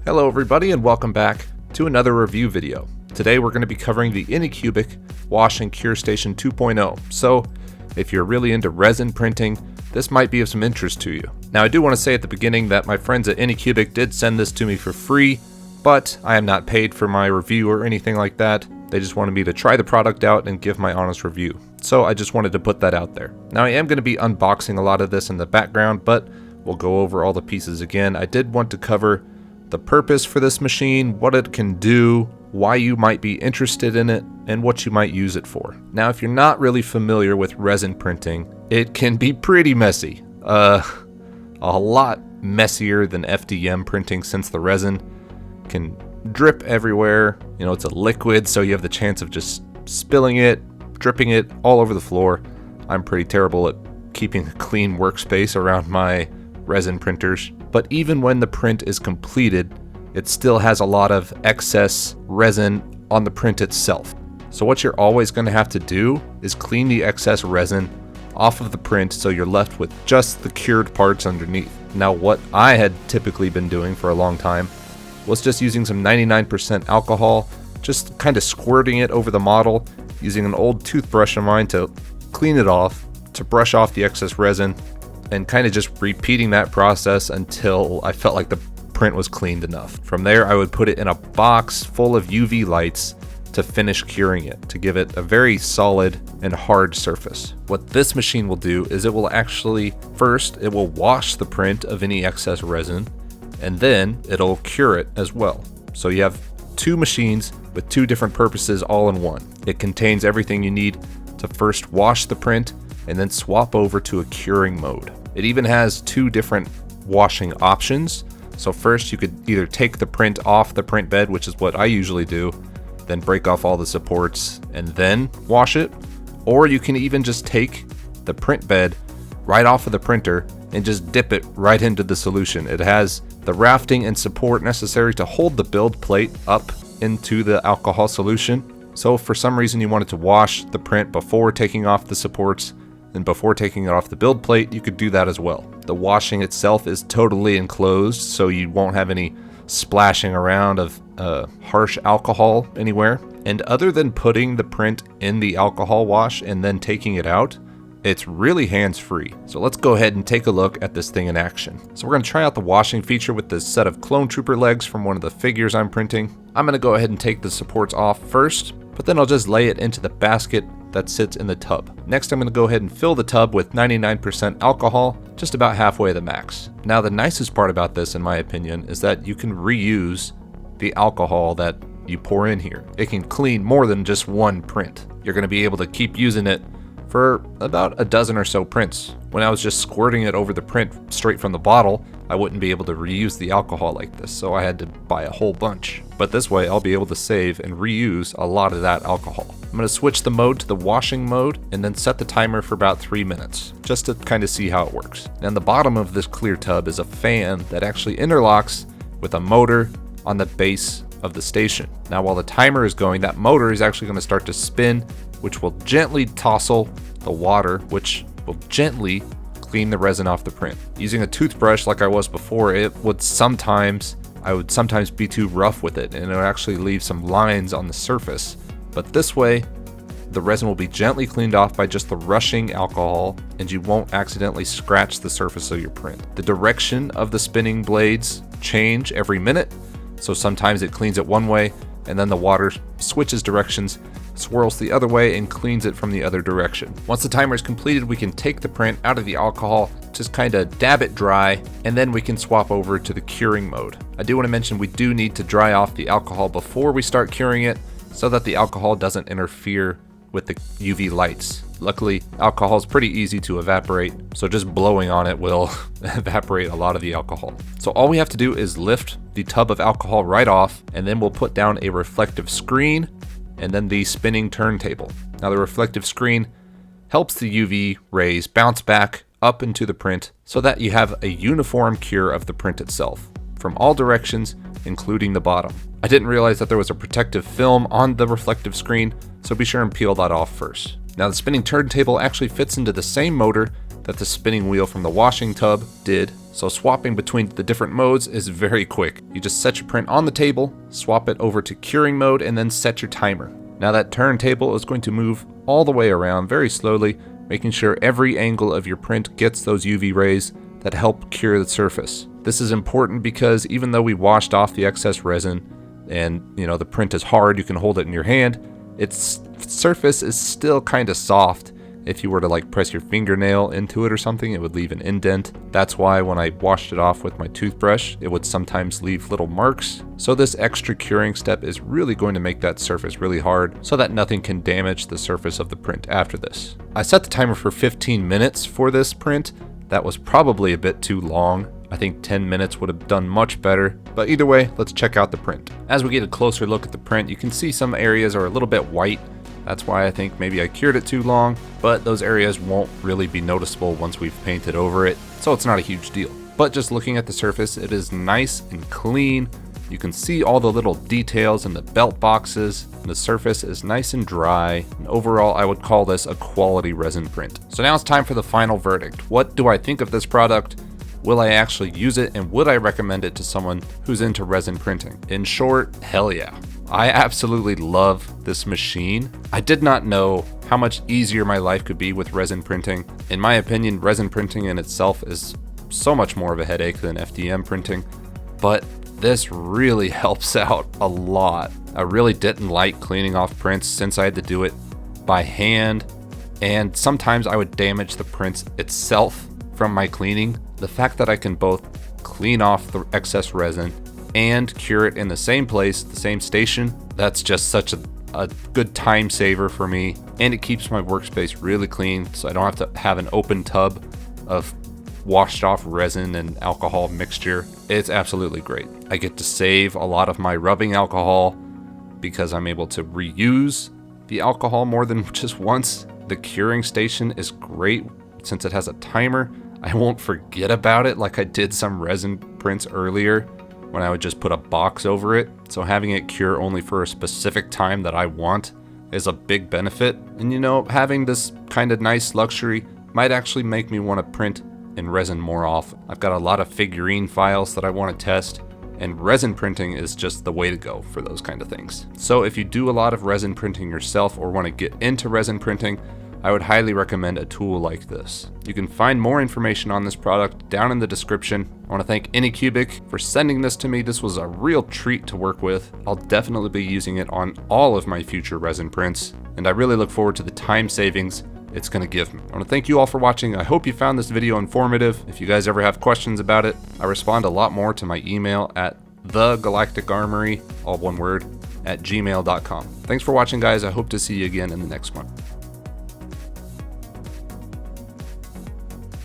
Hello everybody and welcome back to another review video. Today we're going to be covering the ANYCUBIC Wash and Cure Station 2.0. So if you're really into resin printing, this might be of some interest to you. Now I do want to say at the beginning that my friends at ANYCUBIC did send this to me for free, but I am not paid for my review or anything like that. They just wanted me to try the product out and give my honest review. So I just wanted to put that out there. Now I am going to be unboxing a lot of this in the background, but we'll go over all the pieces again. I did want to cover the purpose for this machine, what it can do, why you might be interested in it, and what you might use it for. Now, if you're not really familiar with resin printing, it can be pretty messy. A lot messier than FDM printing, since the resin can drip everywhere. You know, it's a liquid, so you have the chance of just spilling it, dripping it all over the floor. I'm pretty terrible at keeping a clean workspace around my resin printers. But even when the print is completed, it still has a lot of excess resin on the print itself. So what you're always going to have to do is clean the excess resin off of the print so you're left with just the cured parts underneath. Now what I had typically been doing for a long time was just using some 99% alcohol, just kind of squirting it over the model, using an old toothbrush of mine to clean it off, to brush off the excess resin, and kind of just repeating that process until I felt like the print was cleaned enough. From there, I would put it in a box full of UV lights to finish curing it, to give it a very solid and hard surface. What this machine will do is it will actually, first, it will wash the print of any excess resin, and then it'll cure it as well. So you have two machines with two different purposes all in one. It contains everything you need to first wash the print and then swap over to a curing mode. It even has two different washing options. So first you could either take the print off the print bed, which is what I usually do, then break off all the supports and then wash it. Or you can even just take the print bed right off of the printer and just dip it right into the solution. It has the rafting and support necessary to hold the build plate up into the alcohol solution. So if for some reason you wanted to wash the print before taking off the supports and before taking it off the build plate, you could do that as well. The washing itself is totally enclosed, so you won't have any splashing around of harsh alcohol anywhere. And other than putting the print in the alcohol wash and then taking it out, it's really hands-free. So let's go ahead and take a look at this thing in action. So we're going to try out the washing feature with this set of clone trooper legs from one of the figures I'm printing. I'm going to go ahead and take the supports off first, but then I'll just lay it into the basket that sits in the tub. Next, I'm going to go ahead and fill the tub with 99% alcohol, just about halfway the max. Now, the nicest part about this, in my opinion, is that you can reuse the alcohol that you pour in here. It can clean more than just one print. You're going to be able to keep using it for about a dozen or so prints. When I was just squirting it over the print straight from the bottle, I wouldn't be able to reuse the alcohol like this, so I had to buy a whole bunch. But this way, I'll be able to save and reuse a lot of that alcohol. I'm going to switch the mode to the washing mode and then set the timer for about 3 minutes, just to kind of see how it works. And the bottom of this clear tub is a fan that actually interlocks with a motor on the base of the station. Now, while the timer is going, that motor is actually going to start to spin, which will gently tousle the water, which will gently clean the resin off the print. Using a toothbrush like I was before, I would sometimes be too rough with it, and it would actually leave some lines on the surface. But this way, the resin will be gently cleaned off by just the rushing alcohol, and you won't accidentally scratch the surface of your print. The direction of the spinning blades change every minute, so sometimes it cleans it one way, and then the water switches directions, swirls the other way, and cleans it from the other direction. Once the timer is completed, we can take the print out of the alcohol, just kind of dab it dry, and then we can swap over to the curing mode. I do want to mention we do need to dry off the alcohol before we start curing it so that the alcohol doesn't interfere with the UV lights. Luckily, alcohol is pretty easy to evaporate, so just blowing on it will evaporate a lot of the alcohol. So all we have to do is lift the tub of alcohol right off, and then we'll put down a reflective screen and then the spinning turntable. Now, the reflective screen helps the UV rays bounce back up into the print so that you have a uniform cure of the print itself from all directions, including the bottom. I didn't realize that there was a protective film on the reflective screen, so be sure and peel that off first. Now, the spinning turntable actually fits into the same motor that the spinning wheel from the washing tub did. So swapping between the different modes is very quick. You just set your print on the table, swap it over to curing mode, and then set your timer. Now that turntable is going to move all the way around very slowly, making sure every angle of your print gets those UV rays that help cure the surface. This is important because even though we washed off the excess resin and the print is hard, you can hold it in your hand, its surface is still kind of soft. If you were to like press your fingernail into it or something, it would leave an indent. That's why when I washed it off with my toothbrush, it would sometimes leave little marks. So this extra curing step is really going to make that surface really hard so that nothing can damage the surface of the print after this. I set the timer for 15 minutes for this print. That was probably a bit too long. I think 10 minutes would have done much better, but either way, let's check out the print. As we get a closer look at the print, you can see some areas are a little bit white. That's why I think maybe I cured it too long, but those areas won't really be noticeable once we've painted over it, so it's not a huge deal. But just looking at the surface, it is nice and clean. You can see all the little details in the belt boxes. The surface is nice and dry, and overall I would call this a quality resin print. So now it's time for the final verdict. What do I think of this product? Will I actually use it, and would I recommend it to someone who's into resin printing? In short, hell yeah. I absolutely love this machine. I did not know how much easier my life could be with resin printing. In my opinion, resin printing in itself is so much more of a headache than FDM printing, but this really helps out a lot. I really didn't like cleaning off prints since I had to do it by hand, and sometimes I would damage the prints itself from my cleaning. The fact that I can both clean off the excess resin and cure it in the same place, the same station, that's just such a good time saver for me, and it keeps my workspace really clean so I don't have to have an open tub of washed off resin and alcohol mixture. It's absolutely great. I get to save a lot of my rubbing alcohol because I'm able to reuse the alcohol more than just once. The curing station is great since it has a timer. I won't forget about it like I did some resin prints earlier when I would just put a box over it. So having it cure only for a specific time that I want is a big benefit. And having this kind of nice luxury might actually make me want to print in resin more often. I've got a lot of figurine files that I want to test, and resin printing is just the way to go for those kind of things. So if you do a lot of resin printing yourself or want to get into resin printing, I would highly recommend a tool like this. You can find more information on this product down in the description. I want to thank ANYCUBIC for sending this to me. This was a real treat to work with. I'll definitely be using it on all of my future resin prints, and I really look forward to the time savings it's going to give me. I want to thank you all for watching. I hope you found this video informative. If you guys ever have questions about it, I respond a lot more to my email at thegalacticarmory, all one word, @gmail.com. Thanks for watching, guys. I hope to see you again in the next one.